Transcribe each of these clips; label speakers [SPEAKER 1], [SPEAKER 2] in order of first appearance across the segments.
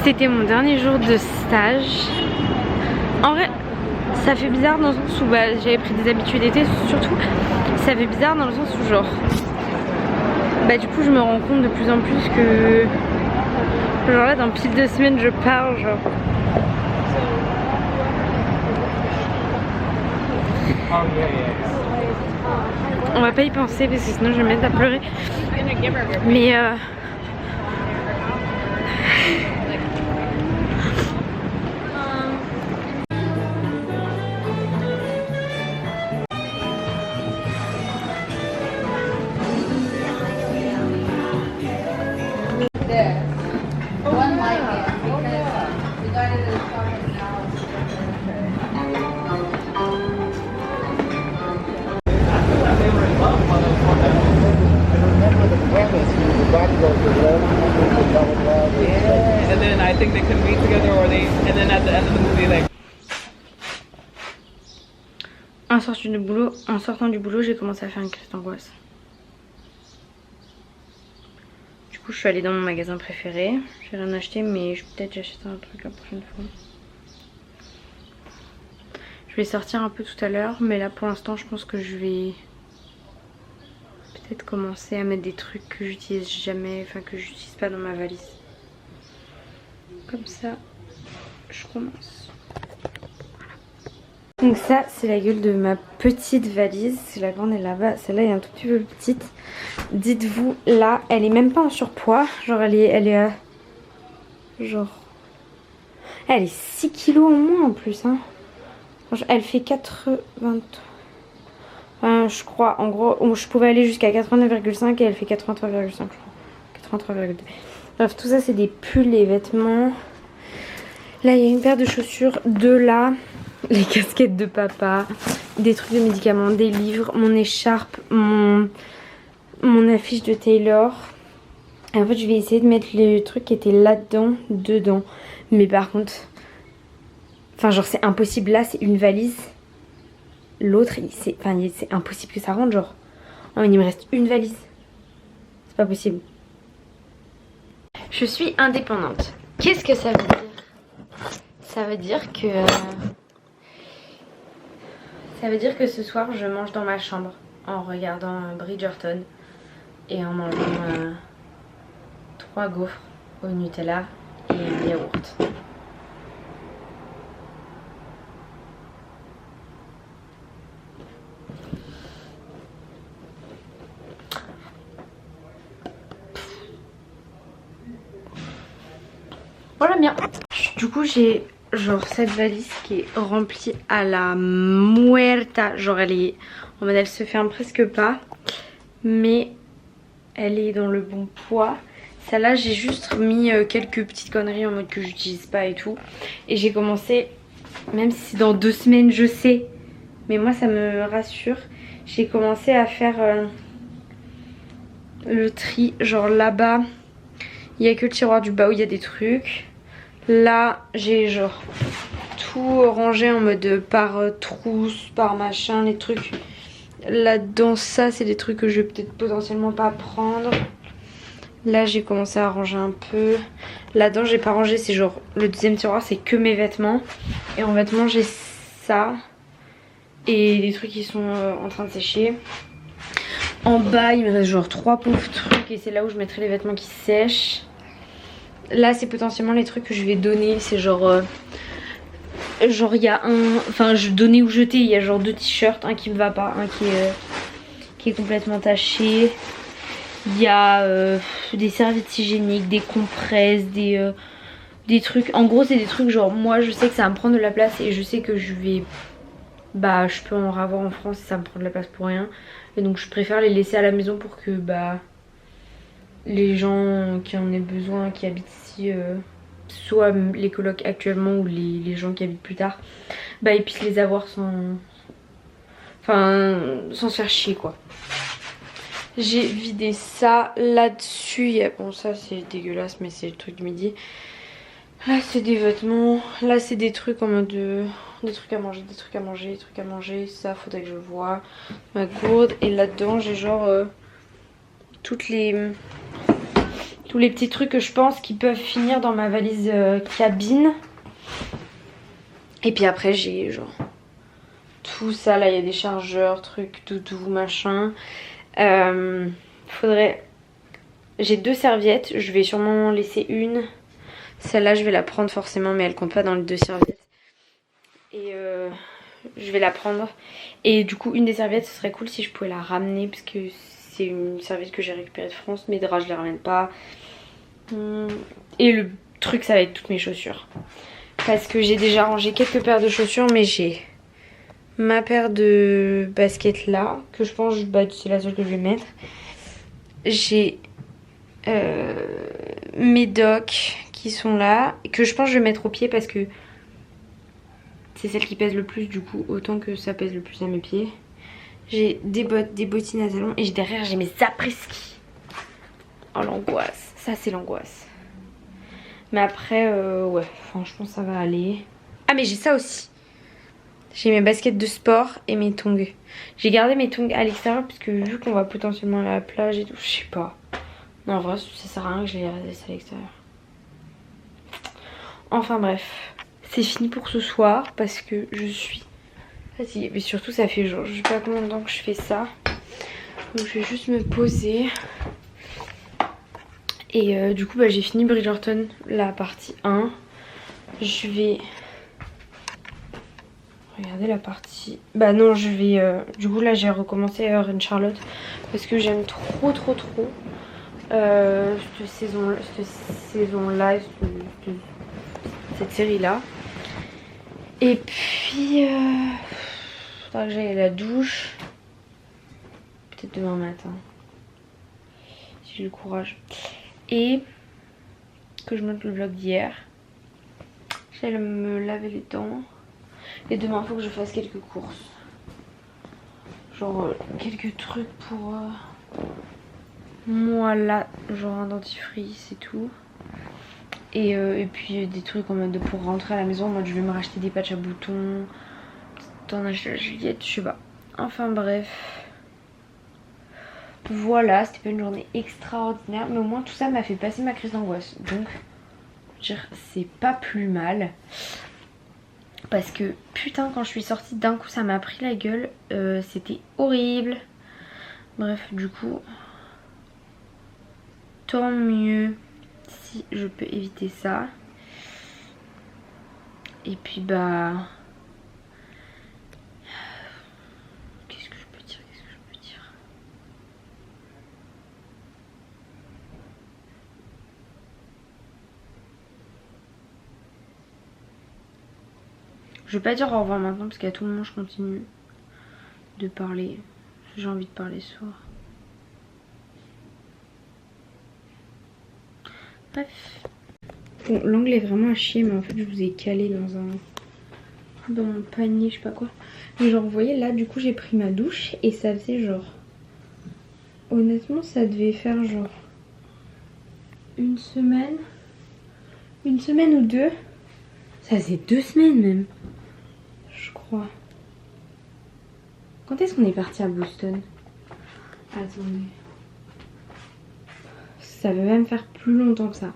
[SPEAKER 1] C'était mon dernier jour de stage. En vrai, ça fait bizarre dans le sens où bah, j'avais pris des habitudes d'été, surtout ça fait bizarre dans le sens où genre bah du coup je me rends compte de plus en plus que genre là dans pile 2 semaines je pars genre. On va pas y penser parce que sinon je vais me mettre à pleurer. Mais
[SPEAKER 2] and then I think they couldn't meet together, or and then at the end of the movie, like.
[SPEAKER 1] En sortant du boulot, j'ai commencé à faire une crise d'angoisse. Du coup, je suis allée dans mon magasin préféré. J'ai rien acheté, mais peut-être j'achèterai un truc la prochaine fois. Je vais sortir un peu tout à l'heure, mais là pour l'instant, je pense que je vais peut-être commencer à mettre des trucs que j'utilise jamais, enfin que j'utilise pas dans ma valise. Comme ça, je commence. Donc ça c'est la gueule de ma petite valise. C'est la grande est là-bas, celle-là est un tout petit peu plus petite. Dites-vous là, elle est même pas en surpoids. Genre elle est genre elle est 6 kilos en moins en plus hein. Elle fait 80 je crois en gros je pouvais aller jusqu'à 89,5 et elle fait 83,5 je crois. 83,2. Bref tout ça c'est des pulls, les vêtements. Là il y a une paire de chaussures, deux là. Les casquettes de papa, des trucs de médicaments, des livres, mon écharpe, mon affiche de Taylor. Et en fait je vais essayer de mettre les trucs qui étaient là-dedans, dedans. Mais par contre, enfin genre c'est impossible, là c'est une valise. L'autre c'est impossible que ça rentre genre. Oh mais il me reste une valise. C'est pas possible. Je suis indépendante. Qu'est-ce que ça veut dire? Ça veut dire que... Ça veut dire que ce soir je mange dans ma chambre en regardant Bridgerton et en mangeant 3 gaufres au Nutella et un yaourt. Voilà bien. Du coup j'ai genre cette valise qui est remplie à la muerta. Genre elle est en mode elle se ferme presque pas. Mais elle est dans le bon poids. Celle-là j'ai juste mis quelques petites conneries en mode que j'utilise pas et tout. Et j'ai commencé, même si c'est dans 2 semaines je sais, mais moi ça me rassure. J'ai commencé à faire le tri. Genre là-bas il n'y a que le tiroir du bas où il y a des trucs. Là j'ai genre tout rangé en mode par trousse, par machin, les trucs. Là-dedans ça c'est des trucs que je vais peut-être potentiellement pas prendre. Là j'ai commencé à ranger un peu. Là-dedans j'ai pas rangé, c'est genre le deuxième tiroir c'est que mes vêtements. Et en vêtements j'ai ça. Et des trucs qui sont en train de sécher. En bas il me reste genre 3 pauvres trucs et c'est là où je mettrai les vêtements qui sèchent. Là c'est potentiellement les trucs que je vais donner. C'est genre il y a je donnais ou jeter. Il y a genre 2 t-shirts, un qui me va pas, un qui est complètement taché. Il y a des serviettes hygiéniques, des compresses, des trucs. En gros c'est des trucs genre moi je sais que ça va me prendre de la place et je sais que je peux en avoir en France et ça me prend de la place pour rien. Et donc je préfère les laisser à la maison pour que les gens qui en aient besoin, qui habitent ici, soit les colocs actuellement ou les gens qui habitent plus tard, ils puissent les avoir sans se faire chier quoi. J'ai vidé ça là-dessus. Bon ça c'est dégueulasse mais c'est le truc du midi. Là c'est des vêtements. Là c'est des trucs en mode des trucs à manger, des trucs à manger, des trucs à manger. Ça faudrait que je voie. Ma gourde. Et là-dedans j'ai genre toutes les tous les petits trucs que je pense qui peuvent finir dans ma valise cabine. Et puis après j'ai genre tout ça là, il y a des chargeurs, trucs, doudou, machin. Faudrait... J'ai 2 serviettes, je vais sûrement laisser une. Celle-là je vais la prendre forcément mais elle compte pas dans les 2 serviettes. Et je vais la prendre. Et du coup une des serviettes ce serait cool si je pouvais la ramener parce que c'est une serviette que j'ai récupérée de France. Mes draps je les ramène pas. Et le truc ça va être toutes mes chaussures. Parce que j'ai déjà rangé quelques paires de chaussures mais j'ai ma paire de baskets là que je pense c'est la seule que je vais mettre. J'ai mes docks qui sont là que je pense que je vais mettre au pied parce que c'est celle qui pèse le plus du coup autant que ça pèse le plus à mes pieds. J'ai des bottes, des bottines à talons et derrière j'ai mes après-ski. Oh l'angoisse, ça c'est l'angoisse. Mais après ouais franchement ça va aller. Ah mais j'ai ça aussi. J'ai mes baskets de sport et mes tongs. J'ai gardé mes tongs à l'extérieur parce que vu qu'on va potentiellement aller à la plage et tout, je sais pas. Non, en vrai, ça sert à rien que je les laisse à l'extérieur. Enfin bref, c'est fini pour ce soir parce que je suis fatiguée. Mais surtout, ça fait genre, je sais pas combien de temps que je fais ça. Donc je vais juste me poser. Et du coup, j'ai fini Bridgerton, la partie 1. Je vais... Regardez la partie... Bah non, je vais... Du coup, là, j'ai recommencé Reine Charlotte parce que j'aime trop cette saison-là, cette série-là. Et puis... faudra que j'aille à la douche. Peut-être demain matin. Si j'ai le courage. Et que je monte le vlog d'hier. J'allais me laver les dents. Et demain il faut que je fasse quelques courses. Genre quelques trucs pour moi là. Genre un dentifrice et tout. Et puis des trucs en mode pour rentrer à la maison. Moi je vais me racheter des patchs à boutons. T'en acheter la Juliette, je sais pas. Enfin bref. Voilà, c'était pas une journée extraordinaire. Mais au moins tout ça m'a fait passer ma crise d'angoisse. Donc c'est pas plus mal. Parce que putain quand je suis sortie d'un coup ça m'a pris la gueule. C'était horrible. Bref du coup tant mieux si je peux éviter ça. Et puis bah qu'est-ce que je peux dire, je vais pas dire au revoir maintenant parce qu'à tout moment je continue de parler. J'ai envie de parler ce soir. Bref. Bon, l'angle est vraiment à chier, mais en fait je vous ai calé dans mon panier, je sais pas quoi. Mais genre vous voyez là du coup j'ai pris ma douche et ça faisait genre... Honnêtement ça devait faire genre... Une semaine ou 2. Ça faisait 2 semaines même. Je crois. Quand est-ce qu'on est parti à Boston? Attendez. Ça veut même faire plus longtemps que ça.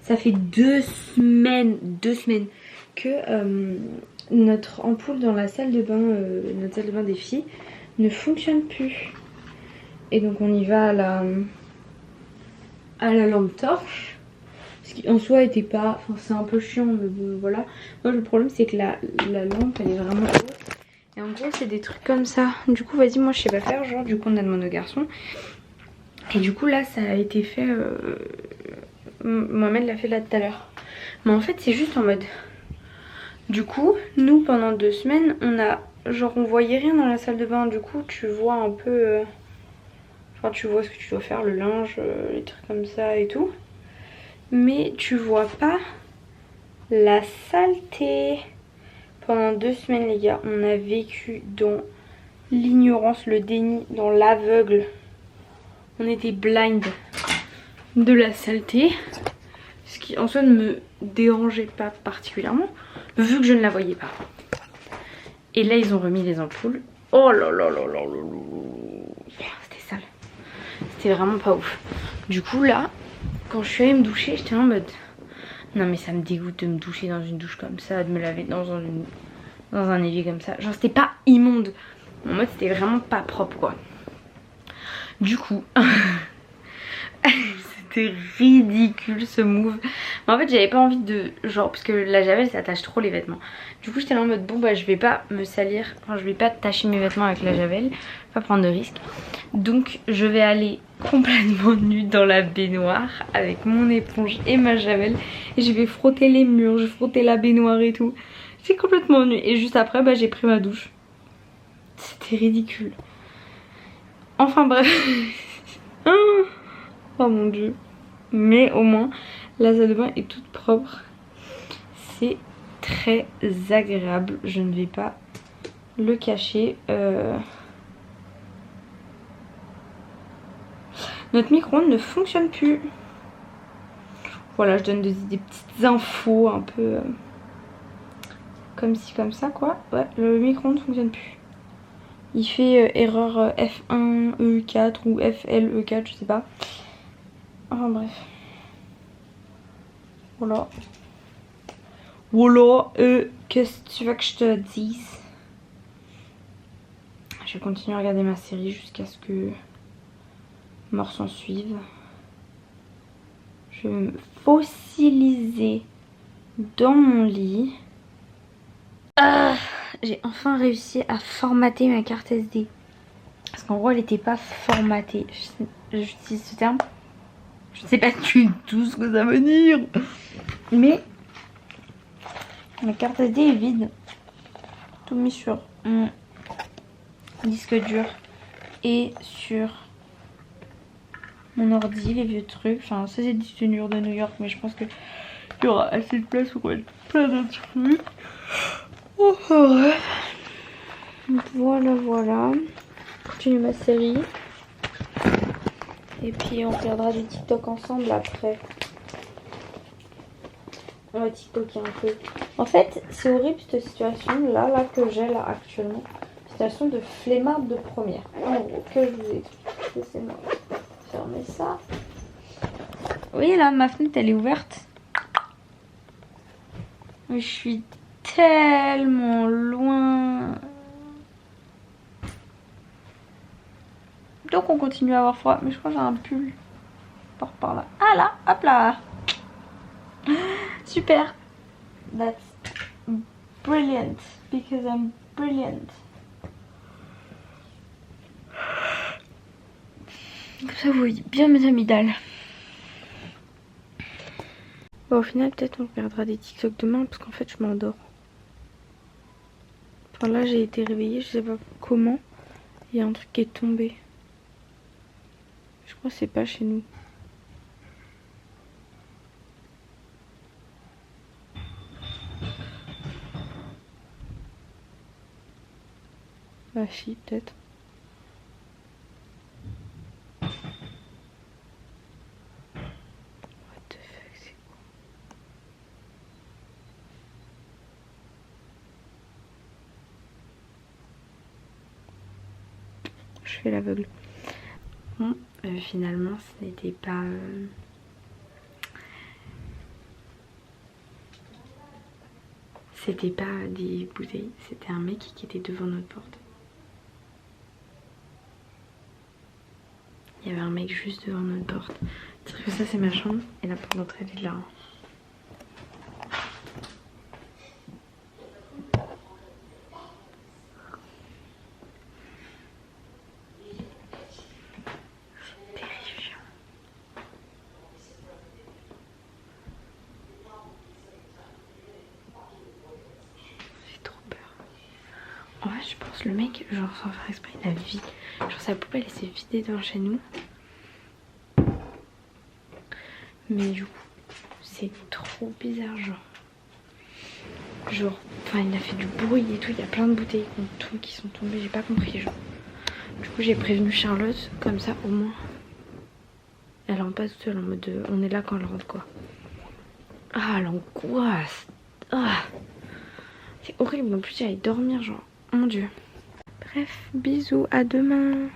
[SPEAKER 1] Ça fait 2 semaines que notre ampoule dans la salle de bain, notre salle de bain des filles, ne fonctionne plus. Et donc on y va à la lampe torche. Ce qui en soi était pas... Enfin c'est un peu chiant mais bon voilà. Moi le problème c'est que la lampe elle est vraiment haute. Et en gros c'est des trucs comme ça. Du coup vas-y moi je sais pas faire. Genre du coup on a demandé au garçon. Et du coup là ça a été fait... Mohamed l'a fait là tout à l'heure. Mais en fait c'est juste en mode... Du coup nous pendant 2 semaines on a... Genre on voyait rien dans la salle de bain. Du coup tu vois un peu... Enfin tu vois ce que tu dois faire, le linge, les trucs comme ça et tout. Mais tu vois pas la saleté. Pendant 2 semaines les gars, on a vécu dans l'ignorance, le déni, dans l'aveugle. On était blind de la saleté. Ce qui en soi ne me dérangeait pas particulièrement, vu que je ne la voyais pas. Et là ils ont remis les ampoules. Oh là là là là là là. C'était sale. C'était vraiment pas ouf. Du coup là, quand je suis allée me doucher, j'étais en mode... Non mais ça me dégoûte de me doucher dans une douche comme ça, de me laver dans un évier comme ça. Genre c'était pas immonde. En mode c'était vraiment pas propre quoi. Du coup... C'était ridicule ce move. Mais en fait j'avais pas envie de... Genre parce que la javel ça tâche trop les vêtements. Du coup j'étais là en mode bon bah je vais pas me salir. Enfin je vais pas tacher mes vêtements avec la javel. Pas prendre de risque. Donc je vais aller complètement nue dans la baignoire avec mon éponge et ma javel. Et je vais frotter les murs, je vais frotter la baignoire et tout. C'est complètement nue. Et juste après bah j'ai pris ma douche. C'était ridicule. Enfin bref. Oh mon dieu. Mais au moins la salle de bain est toute propre. C'est très agréable. Je ne vais pas le cacher. Notre micro-ondes ne fonctionne plus. Voilà, je donne des petites infos un peu comme ci comme ça quoi. Ouais, le micro-ondes ne fonctionne plus. Il fait erreur F1E4 ou FLE4, je sais pas. Enfin bref. Voilà. Voilà, qu'est-ce que tu veux que je te dise? Je vais continuer à regarder ma série jusqu'à ce que mort s'en suive. Je vais me fossiliser dans mon lit. Ah, j'ai enfin réussi à formater ma carte SD. Parce qu'en gros elle n'était pas formatée. J'utilise ce terme. Je sais pas du tout ce que ça veut dire. Mais ma carte SD est vide. Tout mis sur mon disque dur et sur mon ordi, les vieux trucs. Enfin, ça c'est disque dur de New York, mais je pense qu'il y aura assez de place pour mettre plein d'autres trucs. Oh, ouais. Voilà, voilà. Continue ma série. Et puis on regardera du TikTok ensemble après. On va TikToker un peu. En fait, c'est horrible cette situation là que j'ai là actuellement. Situation de flemmarde de première. En gros, que je vous explique. Laissez-moi fermer ça. Vous voyez là, ma fenêtre elle est ouverte. Mais je suis tellement loin. Donc on continue à avoir froid. Mais je crois que j'ai un pull par là. Ah là, hop là. Super. That's brilliant. Because I'm brilliant. Comme ça vous voyez bien mes amygdales. Bon, au final peut-être on regardera des TikTok demain. Parce qu'en fait je m'endors. Enfin là j'ai été réveillée. Je sais pas comment. Il y a un truc qui est tombé. Je crois que c'est pas chez nous. Bah si, peut-être. What the fuck, c'est quoi? Je fais l'aveugle. Bon, finalement, ce n'était pas... C'était pas des bouteilles, c'était un mec qui était devant notre porte. Il y avait un mec juste devant notre porte. C'est que ça c'est ma chambre et la porte d'entrée elle est là. C'est terrifiant. J'ai trop peur. En fait je pense le mec, genre sans faire exprès, il a vidé. Genre sa poubelle elle s'est vidée devant chez nous. Mais du coup c'est trop bizarre genre enfin il a fait du bruit et tout, il y a plein de bouteilles qui sont tombées, j'ai pas compris genre. Du coup j'ai prévenu Charlotte, comme ça au moins elle rentre pas toute seule en mode on est là quand elle rentre quoi. Ah l'angoisse. Ah c'est horrible, en plus j'allais dormir genre Mon dieu. Bref, bisous, à demain.